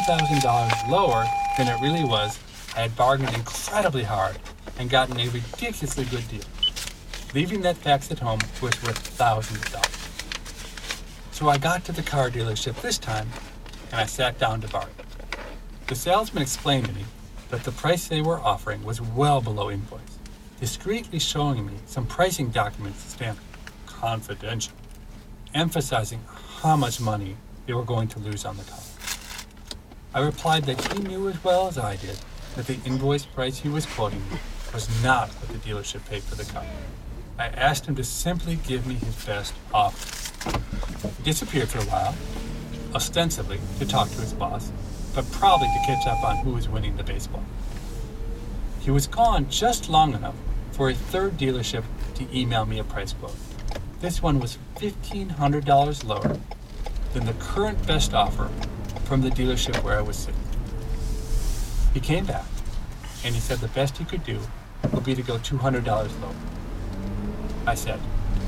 $2,000 lower than it really was, I had bargained incredibly hard and gotten a ridiculously good deal. Leaving that fax at home was worth thousands of dollars. So I got to the car dealership this time, and I sat down to bargain. The salesman explained to me that the price they were offering was well below invoice, discreetly showing me some pricing documents stamped confidential, emphasizing how much money they were going to lose on the car. I replied that he knew as well as I did that the invoice price he was quoting me was not what the dealership paid for the car. I asked him to simply give me his best offer. He disappeared for a while, ostensibly to talk to his boss, but probably to catch up on who was winning the baseball. He was gone just long enough for a third dealership to email me a price quote. This one was $1,500 lower than the current best offer from the dealership where I was sitting. He came back, and he said the best he could do would be to go $200 lower. I said,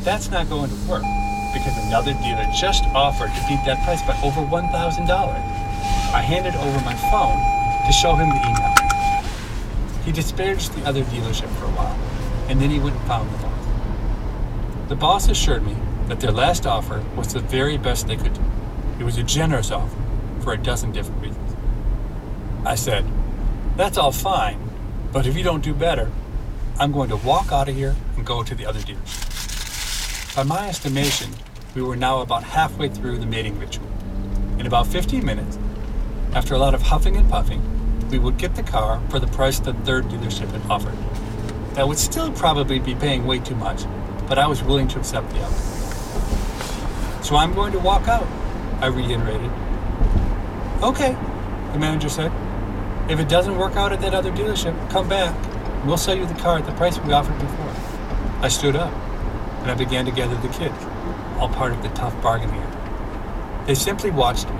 that's not going to work, because another dealer just offered to beat that price by over $1,000. I handed over my phone to show him the email. He disparaged the other dealership for a while, and then he went and found the boss. The boss assured me that their last offer was the very best they could do. It was a generous offer for a dozen different reasons. I said, that's all fine, but if you don't do better, I'm going to walk out of here and go to the other dealership. By my estimation, we were now about halfway through the mating ritual. In about 15 minutes, after a lot of huffing and puffing, we would get the car for the price the third dealership had offered. That would still probably be paying way too much, but I was willing to accept the offer. So I'm going to walk out, I reiterated. Okay, the manager said. If it doesn't work out at that other dealership, come back. We'll sell you the car at the price we offered before. I stood up, and I began to gather the kids, all part of the tough bargaining act. They simply watched me,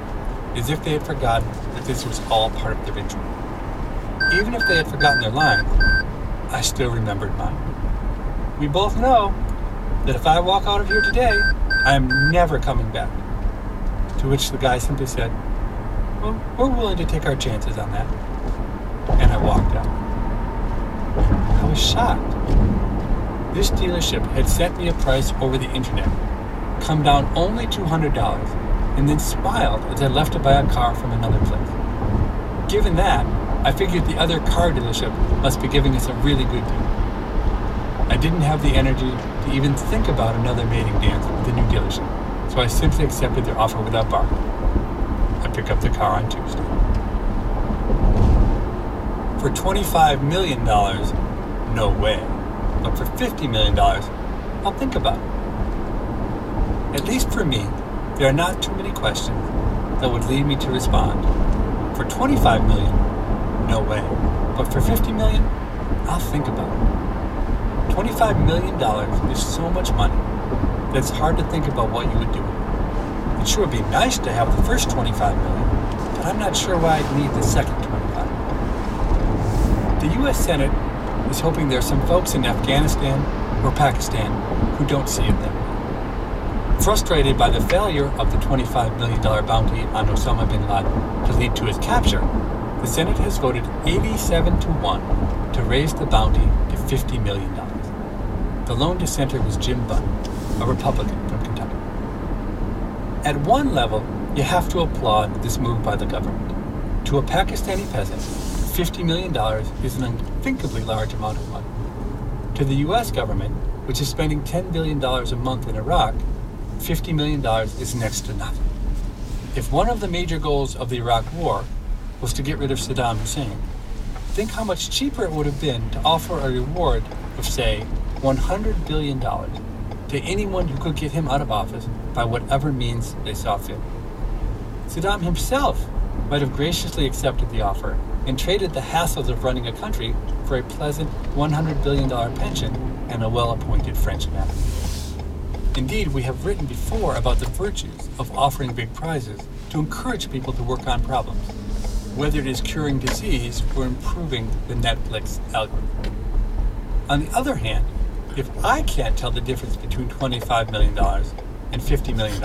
as if they had forgotten that this was all part of the ritual. Even if they had forgotten their line, I still remembered mine. We both know that if I walk out of here today, I am never coming back. To which the guy simply said, well, we're willing to take our chances on that. And I walked out. I was shocked. This dealership had sent me a price over the internet, come down only $200, and then smiled as I left to buy a car from another place. Given that, I figured the other car dealership must be giving us a really good deal. I didn't have the energy to even think about another mating dance with the new dealership, so I simply accepted their offer without bargaining. I pick up the car on Tuesday. For $25 million, no way. But for $50 million, I'll think about it. At least for me, there are not too many questions that would lead me to respond. For $25 million, no way. But for $50 million, I'll think about it. $25 million is so much money that it's hard to think about what you would do with it. It sure would be nice to have the first $25 million, but I'm not sure why I'd need the second $25 million. The U.S. Senate is hoping there are some folks in Afghanistan or Pakistan who don't see it that way. Frustrated by the failure of the $25 million bounty on Osama bin Laden to lead to his capture, the Senate has voted 87-1 to raise the bounty to $50 million. The lone dissenter was Jim Button, a Republican from Kentucky. At one level, you have to applaud this move by the government. To a Pakistani peasant, $50 million is an unthinkably large amount of money. To the U.S. government, which is spending $10 billion a month in Iraq, $50 million is next to nothing. If one of the major goals of the Iraq War was to get rid of Saddam Hussein, think how much cheaper it would have been to offer a reward of, say, $100 billion to anyone who could get him out of office by whatever means they saw fit. Saddam himself might have graciously accepted the offer and traded the hassles of running a country for a pleasant $100 billion pension and a well-appointed French ambassador. Indeed, we have written before about the virtues of offering big prizes to encourage people to work on problems, whether it is curing disease or improving the Netflix algorithm. On the other hand, if I can't tell the difference between $25 million and $50 million,